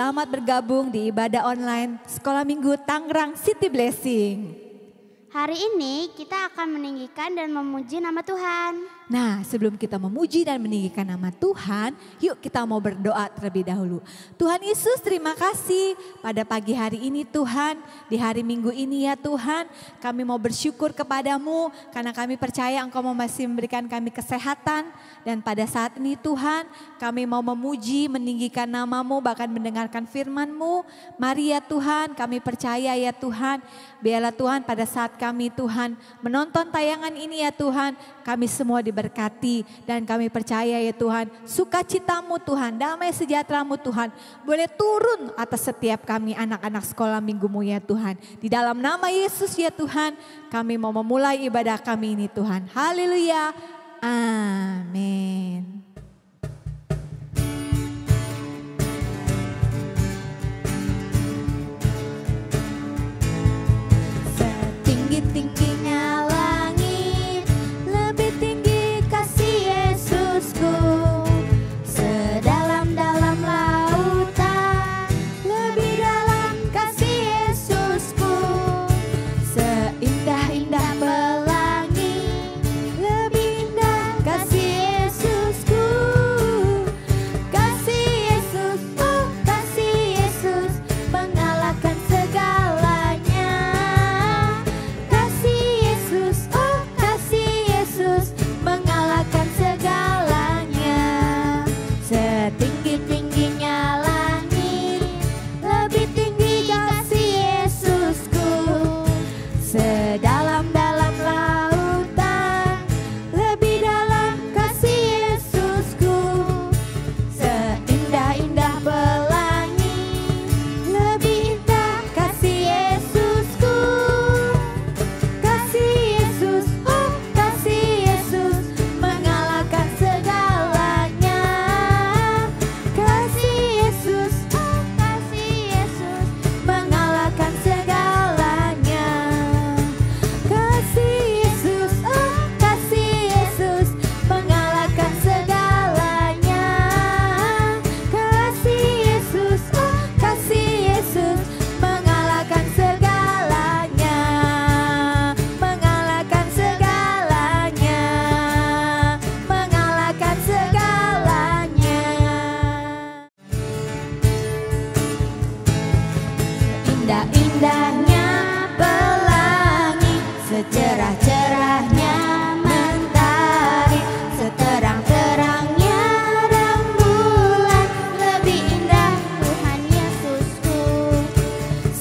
selamat bergabung di ibadah online Sekolah Minggu Tangerang City Blessing. Hari ini kita akan meninggikan dan memuji nama Tuhan. Nah, sebelum kita memuji dan meninggikan nama Tuhan, yuk kita mau berdoa terlebih dahulu. Tuhan Yesus, terima kasih pada pagi hari ini Tuhan, di hari Minggu ini ya Tuhan, kami mau bersyukur kepadamu karena kami percaya Engkau masih memberikan kami kesehatan. Dan pada saat ini Tuhan, kami mau memuji, meninggikan nama-Mu, bahkan mendengarkan firman-Mu. Mari ya Tuhan, kami percaya ya Tuhan, biarlah Tuhan pada saat kami Tuhan menonton tayangan ini ya Tuhan, kami semua diberkati dan kami percaya ya Tuhan, sukacita-Mu Tuhan, damai sejahtera-Mu Tuhan boleh turun atas setiap kami anak-anak sekolah minggu-Mu ya Tuhan. Di dalam nama Yesus ya Tuhan, kami mau memulai ibadah kami ini Tuhan. Haleluya. Amin. Setinggi-tingginya langit, lebih tinggi kasih Yesusku. Sedalam-dalam lautan, lebih dalam kasih Yesusku. Seindah-indah pelangi, lebih indah kasih Yesusku. Kasih Yesus, oh kasih Yesus, mengalahkan segalanya. Kasih Yesus, oh kasih Yesus, mengalahkan segalanya. Setinggi-tingginya langit, lebih tinggi kasih Yesusku. Sedalam-dalam lautan, lebih dalam kasih Yesusku. Seindah-indah pelangi, lebih indah kasih Yesusku. Kasih Yesus, oh kasih Yesus, mengalahkan segalanya. Kasih Yesus, oh kasih Yesus, mengalahkan segalanya. Kasih Yesus, oh kasih Yesus, mengalahkan segalanya. Kasih Yesus, oh kasih Yesus, mengalahkan segalanya. Mengalahkan segalanya. Mengalahkan segalanya. Indah-indahnya pelangi, secerah-cerahnya mentari, seterang-terangnya rembulan, lebih indah Tuhan Yesusku.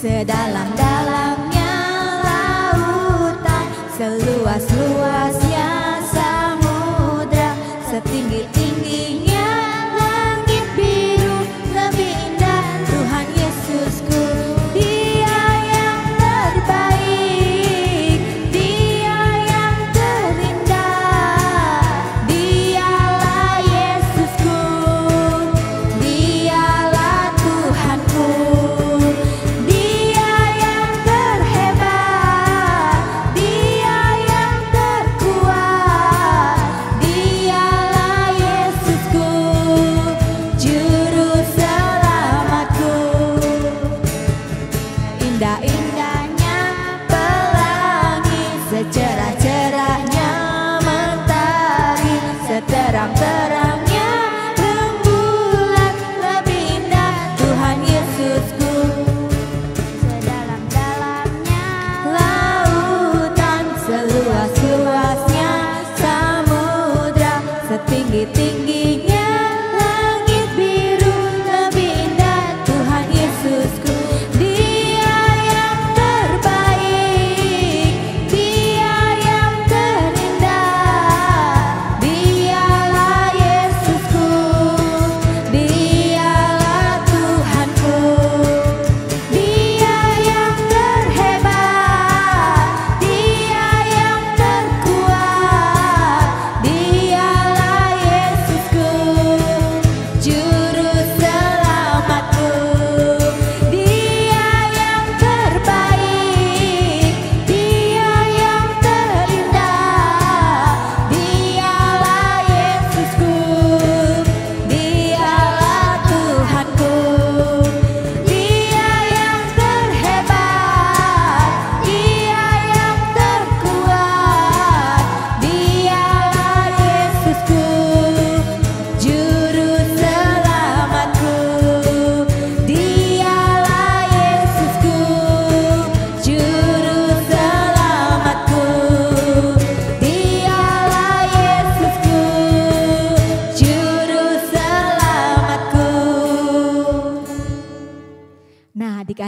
Sedalam-dalamnya lautan, seluas-luasnya samudra, setinggi-tingginya langit biru, lebih indah Tuhan Yesusku. Dia yang terbaik, Dia yang terindah, Dialah Yesusku, Dialah Tuhanku. Dia yang terhebat, Dia yang terkuat, Dialah Yesusku, juru selamatku. Indah-indahnya pelangi, secerah-cerahnya mentari, seterang-terangnya rembulan, lebih indah Tuhan Yesusku. Sedalam-dalamnya lautan, seluas-luasnya samudra, setinggi-tingginya langit biru, lebih indah Tuhan Yesusku. Dia yang terbaik, Dia yang terindah, Dialah Yesusku, Dialah Tuhanku. Dia yang terhebat, Dia yang terkuat, Dialah Yesus.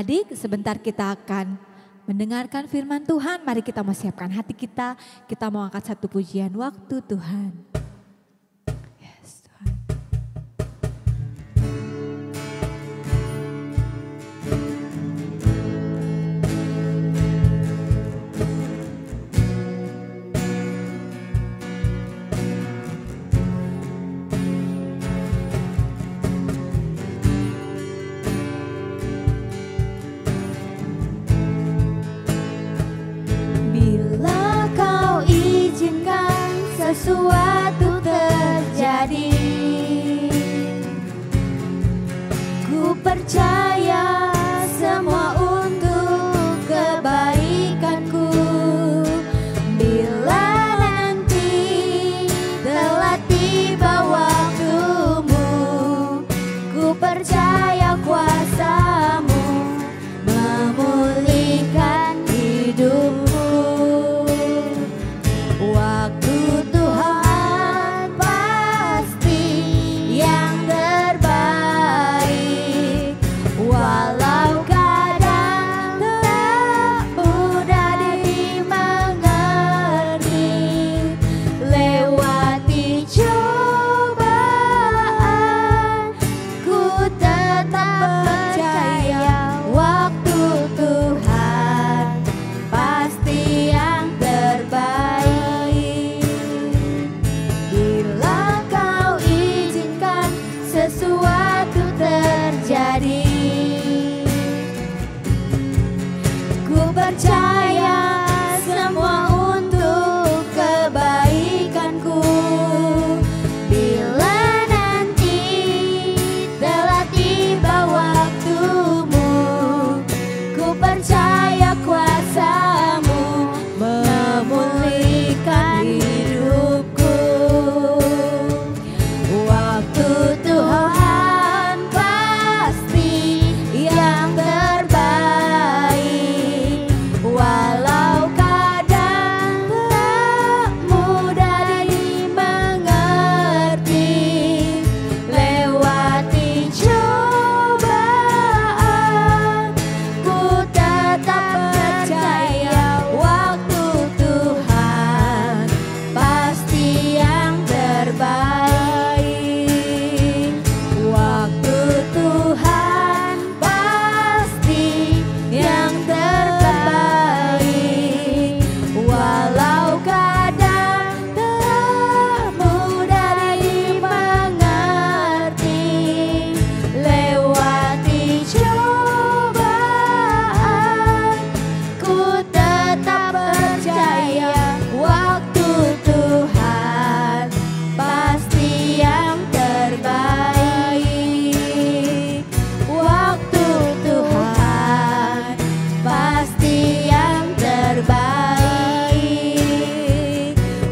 adik-adik, sebentar kita akan mendengarkan firman Tuhan. Mari kita mau siapkan hati kita. Kita mau angkat satu pujian waktu Tuhan. Yes, Tuhan. Sesuatu terjadi, ku percaya semua untuk kebaikanku. Bila nanti telah tiba waktumu, ku percaya kuasa-Mu memulihkan hidupku. Waktu Tuhan pasti yang terbaik, walau kadang tak mudah dimengerti. Lewati cobaan, ku tetap percaya waktu Tuhan pasti yang terbaik. Bila Kau izinkan sesuatu terjadi, ku percaya semua untuk kebaikanku. Bila nanti telah tiba waktumu, ku percaya kuasa-Mu memulihkan hidupku. Waktu Tuhan pasti yang terbaik, walau kadang tak mudah dimengerti. Lewati cobaan, ku tetap percaya waktu Tuhan pasti yang terbaik. Waktu Tuhan pasti yang terbaik, walau kadang tak mudah dimengerti. Lewati cobaan, ku tetap percaya waktu Tuhan pasti yang terbaik. Waktu Tuhan pasti yang terbaik.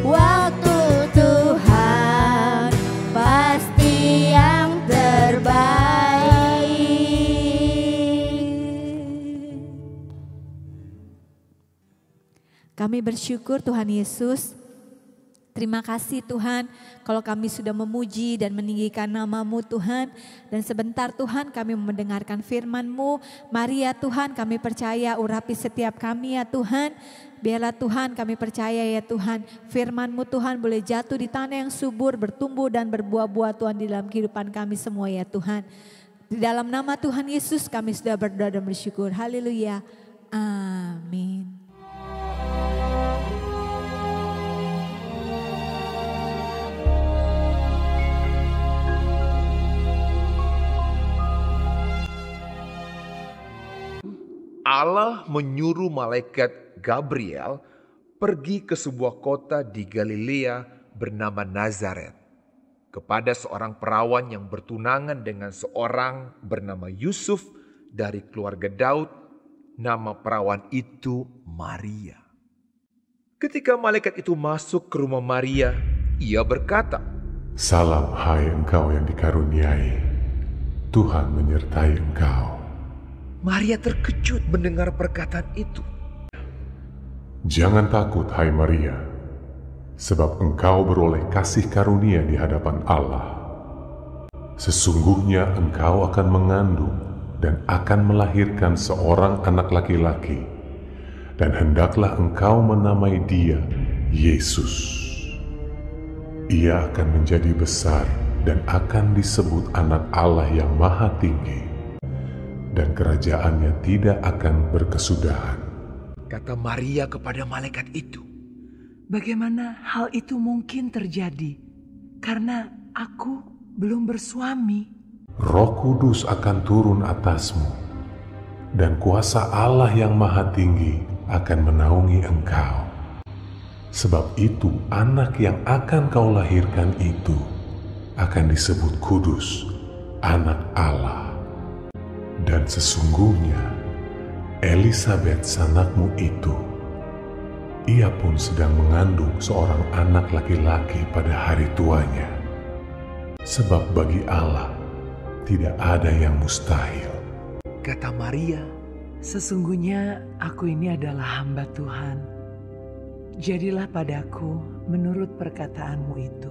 Waktu Tuhan pasti yang terbaik. Kami bersyukur Tuhan Yesus. Terima kasih Tuhan kalau kami sudah memuji dan meninggikan nama-Mu Tuhan. Dan sebentar Tuhan kami mendengarkan firman-Mu. Mari ya Tuhan kami percaya urapi setiap kami ya Tuhan. Biarlah Tuhan kami percaya ya Tuhan firman-Mu Tuhan boleh jatuh di tanah yang subur, bertumbuh dan berbuah-buah Tuhan di dalam kehidupan kami semua ya Tuhan. Di dalam nama Tuhan Yesus kami sudah berdoa dan bersyukur. Haleluya. Amin. Allah menyuruh malaikat Gabriel pergi ke sebuah kota di Galilea bernama Nazaret kepada seorang perawan yang bertunangan dengan seorang bernama Yusuf dari keluarga Daud. Nama perawan itu Maria. Ketika malaikat itu masuk ke rumah Maria, ia berkata, "Salam hai engkau yang dikaruniai, Tuhan menyertai engkau." Maria terkejut mendengar perkataan itu. Jangan takut hai Maria, sebab engkau beroleh kasih karunia di hadapan Allah. Sesungguhnya engkau akan mengandung dan akan melahirkan seorang anak laki-laki, dan hendaklah engkau menamai dia Yesus. Ia akan menjadi besar dan akan disebut Anak Allah yang Maha Tinggi, dan kerajaannya tidak akan berkesudahan. Kata Maria kepada malaikat itu, Bagaimana hal itu mungkin terjadi? Karena aku belum bersuami. Roh Kudus akan turun atasmu, dan kuasa Allah yang Maha Tinggi akan menaungi engkau. Sebab itu anak yang akan kau lahirkan itu akan disebut kudus, Anak Allah. Dan sesungguhnya Elisabet sanakmu itu, ia pun sedang mengandung seorang anak laki-laki pada hari tuanya. Sebab bagi Allah tidak ada yang mustahil. kata Maria, Sesungguhnya aku ini adalah hamba Tuhan. Jadilah padaku menurut perkataanmu itu.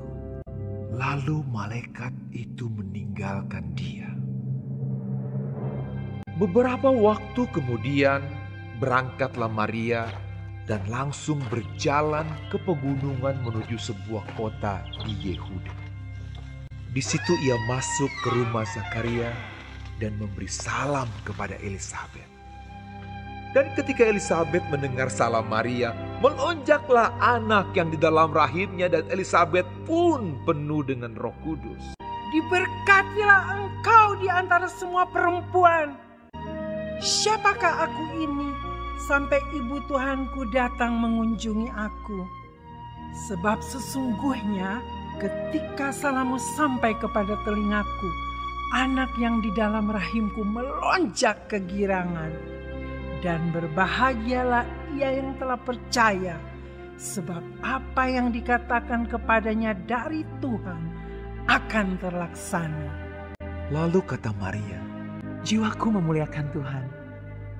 lalu malaikat itu meninggalkan dia. Beberapa waktu kemudian berangkatlah Maria dan langsung berjalan ke pegunungan menuju sebuah kota di Yehuda. Di situ ia masuk ke rumah Zakaria dan memberi salam kepada Elisabet. Dan ketika Elisabet mendengar salam Maria, melonjaklah anak yang di dalam rahimnya, dan Elisabet pun penuh dengan Roh Kudus. Diberkatilah engkau di antara semua perempuan. Siapakah aku ini sampai ibu Tuhanku datang mengunjungi aku? Sebab sesungguhnya ketika salammu sampai kepada telingaku, anak yang di dalam rahimku melonjak kegirangan. Dan berbahagialah ia yang telah percaya, sebab apa yang dikatakan kepadanya dari Tuhan akan terlaksana. Lalu kata Maria, Jiwaku memuliakan Tuhan,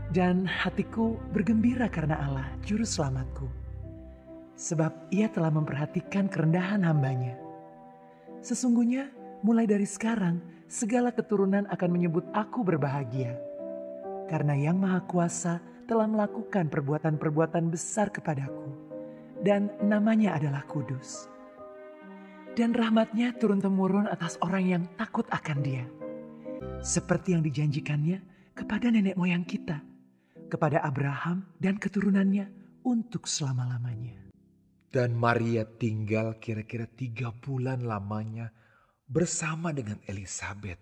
dan hatiku bergembira karena Allah, Juru Selamatku. Sebab ia telah memperhatikan kerendahan hambanya. Sesungguhnya mulai dari sekarang, segala keturunan akan menyebut aku berbahagia. Karena Yang Maha Kuasa telah melakukan perbuatan-perbuatan besar kepadaku, dan namanya adalah kudus. Dan rahmatnya turun-temurun atas orang yang takut akan Dia. Seperti yang dijanjikannya kepada nenek moyang kita, kepada Abraham dan keturunannya untuk selama-lamanya. dan Maria tinggal kira-kira 3 bulan lamanya bersama dengan Elisabet,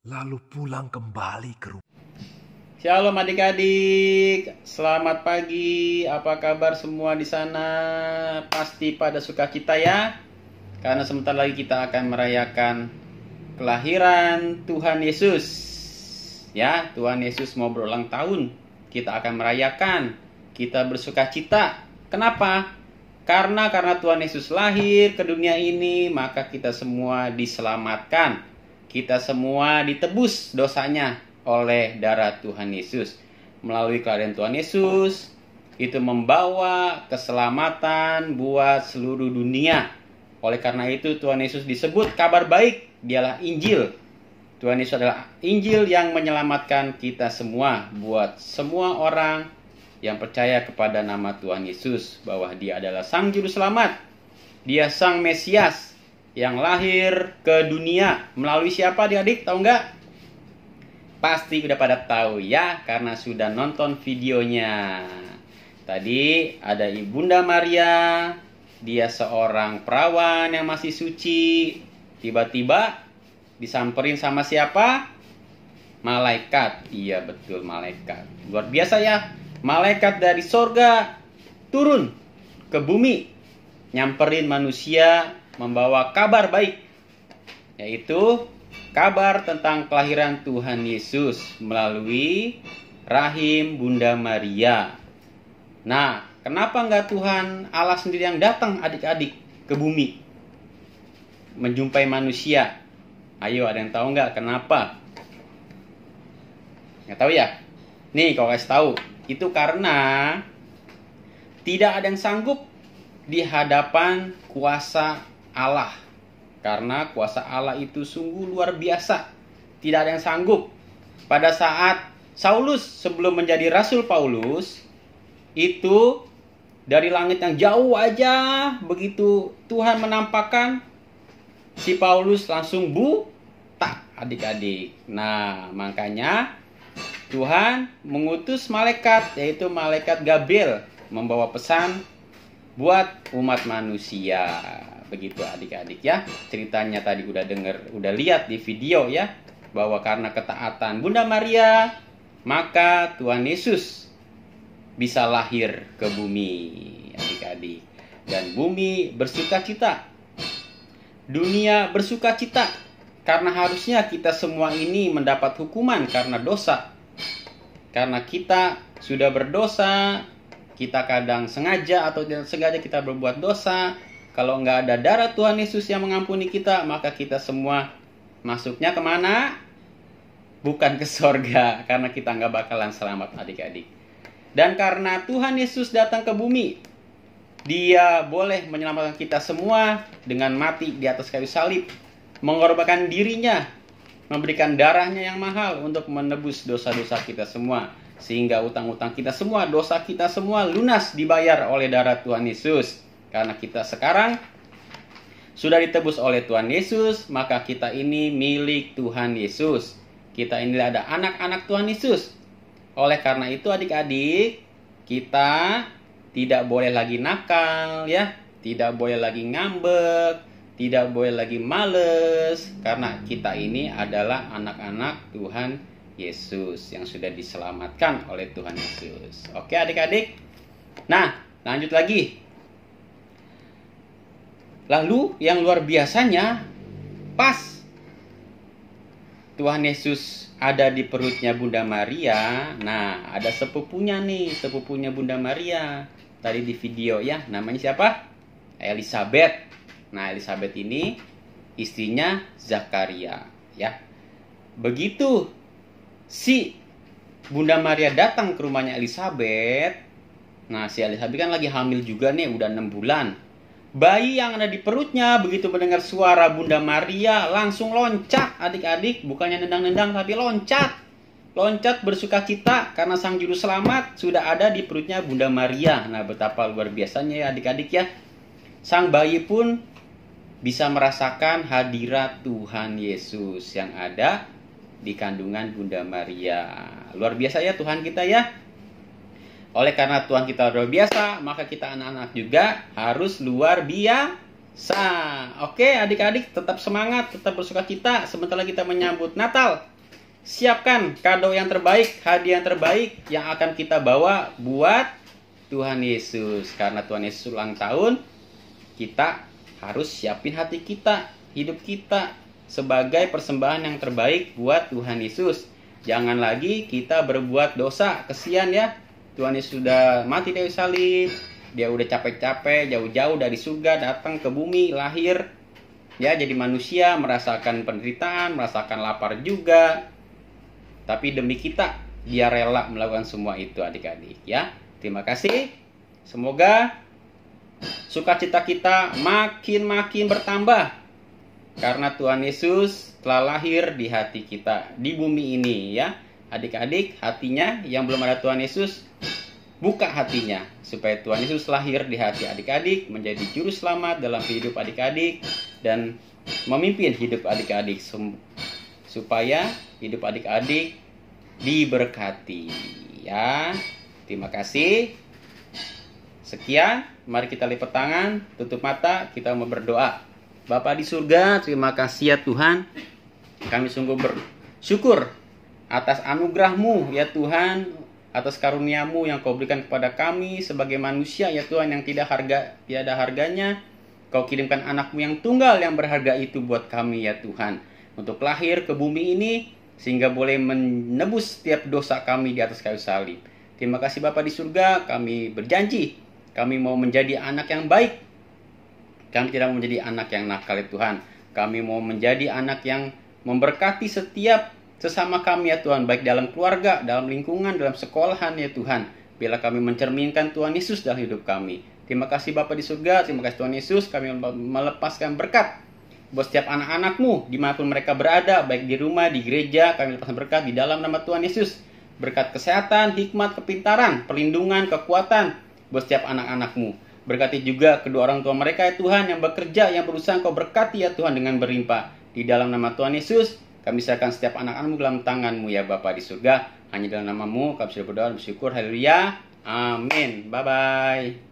lalu pulang kembali ke rumah. Shalom adik-adik, selamat pagi. Apa kabar semua di sana? Pasti pada sukacita ya. Karena sebentar lagi kita akan merayakan kelahiran Tuhan Yesus. Ya, Tuhan Yesus mau berulang tahun. Kita akan merayakan, kita bersukacita. Kenapa? Karena Tuhan Yesus lahir ke dunia ini, maka kita semua diselamatkan. Kita semua ditebus dosanya oleh darah Tuhan Yesus. Melalui kelahiran Tuhan Yesus, itu membawa keselamatan buat seluruh dunia. Oleh karena itu Tuhan Yesus disebut kabar baik, dialah Injil. Tuhan Yesus adalah Injil yang menyelamatkan kita semua, buat semua orang yang percaya kepada nama Tuhan Yesus, bahwa Dia adalah Sang Juru Selamat. Dia Sang Mesias yang lahir ke dunia. Melalui siapa adik-adik, tahu nggak? Pasti udah pada tahu ya, karena sudah nonton videonya. Tadi ada Ibunda Maria, dia seorang perawan yang masih suci. Tiba-tiba disamperin sama siapa? Malaikat. Iya betul, malaikat. Luar biasa ya. Malaikat dari sorga turun ke bumi, nyamperin manusia, membawa kabar baik, yaitu kabar tentang kelahiran Tuhan Yesus melalui rahim Bunda Maria. Nah, kenapa nggak Tuhan Allah sendiri yang datang adik-adik ke bumi menjumpai manusia? Ayo, ada yang tahu nggak kenapa? Nggak tahu ya? Nih, kau kasih tahu. Itu karena tidak ada yang sanggup di hadapan kuasa Allah. Karena kuasa Allah itu sungguh luar biasa. Tidak ada yang sanggup. pada saat Saulus sebelum menjadi Rasul Paulus, itu dari langit yang jauh aja, begitu Tuhan menampakkan, si Paulus langsung buta, adik-adik. Nah, makanya Tuhan mengutus malaikat, yaitu malaikat Gabriel, membawa pesan buat umat manusia. Begitu adik-adik ya. Ceritanya tadi udah lihat di video ya, bahwa karena ketaatan Bunda Maria, maka Tuhan Yesus bisa lahir ke bumi, adik-adik. Dan bumi bersukacita, dunia bersukacita, karena harusnya kita semua ini mendapat hukuman karena dosa. Karena kita sudah berdosa, kita kadang sengaja atau tidak sengaja kita berbuat dosa. Kalau nggak ada darah Tuhan Yesus yang mengampuni kita, maka kita semua masuknya kemana? Bukan ke sorga, karena kita nggak bakalan selamat, adik-adik. Dan karena Tuhan Yesus datang ke bumi, Dia boleh menyelamatkan kita semua dengan mati di atas kayu salib, mengorbankan dirinya, memberikan darahnya yang mahal untuk menebus dosa-dosa kita semua. Sehingga utang-utang kita semua, dosa kita semua lunas dibayar oleh darah Tuhan Yesus. Karena kita sekarang sudah ditebus oleh Tuhan Yesus, maka kita ini milik Tuhan Yesus. Kita ini ada anak-anak Tuhan Yesus. Oleh karena itu adik-adik, kita tidak boleh lagi nakal ya, tidak boleh lagi ngambek, tidak boleh lagi males, karena kita ini adalah anak-anak Tuhan Yesus yang sudah diselamatkan oleh Tuhan Yesus. Oke adik-adik. Nah, lanjut lagi. Lalu yang luar biasanya, pas Tuhan Yesus ada di perutnya Bunda Maria, nah ada sepupunya nih, sepupunya Bunda Maria. Tadi di video ya, namanya siapa? Elizabeth. Nah, Elizabeth ini istrinya Zakaria ya. Begitu si Bunda Maria datang ke rumahnya Elizabeth, nah si Elizabeth kan lagi hamil juga nih, udah 6 bulan. Bayi yang ada di perutnya begitu mendengar suara Bunda Maria langsung loncat, adik-adik. Bukannya nendang-nendang tapi loncat. Loncat bersukacita karena Sang Juru Selamat sudah ada di perutnya Bunda Maria. Nah, betapa luar biasanya ya adik-adik ya. Sang bayi pun bisa merasakan hadirat Tuhan Yesus yang ada di kandungan Bunda Maria. Luar biasa ya Tuhan kita ya. Oleh karena Tuhan kita luar biasa, maka kita anak-anak juga harus luar biasa. Oke adik-adik, tetap semangat, tetap bersukacita. Sebentar lagi kita menyambut Natal. Siapkan kado yang terbaik, hadiah yang terbaik yang akan kita bawa buat Tuhan Yesus. Karena Tuhan Yesus ulang tahun, kita harus siapin hati kita, hidup kita sebagai persembahan yang terbaik buat Tuhan Yesus. Jangan lagi kita berbuat dosa, kesian ya. Tuhan Yesus sudah mati di kayu salib, Dia udah capek-capek jauh-jauh dari surga datang ke bumi, lahir ya jadi manusia, merasakan penderitaan, merasakan lapar juga. Tapi demi kita Dia rela melakukan semua itu adik-adik ya. Terima kasih. Semoga sukacita kita makin bertambah karena Tuhan Yesus telah lahir di hati kita di bumi ini ya. Adik-adik, hatinya yang belum ada Tuhan Yesus, buka hatinya supaya Tuhan Yesus lahir di hati adik-adik, menjadi juru selamat dalam hidup adik-adik dan memimpin hidup adik-adik supaya hidup adik-adik diberkati ya. Terima kasih. Sekian, mari kita lipat tangan, tutup mata, kita mau berdoa. Bapa di surga, terima kasih ya Tuhan. Kami sungguh bersyukur atas anugerah-Mu ya Tuhan, atas karunia-Mu yang Kau berikan kepada kami sebagai manusia ya Tuhan yang tiada harganya. Kau kirimkan anak-Mu yang tunggal yang berharga itu buat kami ya Tuhan, untuk lahir ke bumi ini sehingga boleh menebus setiap dosa kami di atas kayu salib. Terima kasih Bapa di surga, kami berjanji kami mau menjadi anak yang baik. Kami tidak mau menjadi anak yang nakal ya Tuhan. Kami mau menjadi anak yang memberkati setiap sesama kami ya Tuhan, baik dalam keluarga, dalam lingkungan, dalam sekolahan ya Tuhan. Bila kami mencerminkan Tuhan Yesus dalam hidup kami. Terima kasih Bapa di surga, terima kasih Tuhan Yesus, kami melepaskan berkat buat setiap anak-anakmu dimanapun mereka berada, baik di rumah, di gereja. Kami lepaskan berkat di dalam nama Tuhan Yesus. Berkat kesehatan, hikmat, kepintaran, perlindungan, kekuatan buat setiap anak-anakmu. Berkati juga kedua orang tua mereka ya Tuhan, yang bekerja, yang berusaha Engkau berkati ya Tuhan dengan berlimpah. Di dalam nama Tuhan Yesus, kami serahkan setiap anak-anakmu dalam tangan-Mu ya Bapa di surga. Hanya dalam nama-Mu kami sudah berdoa dan bersyukur. Haleluya. Amin. Bye-bye.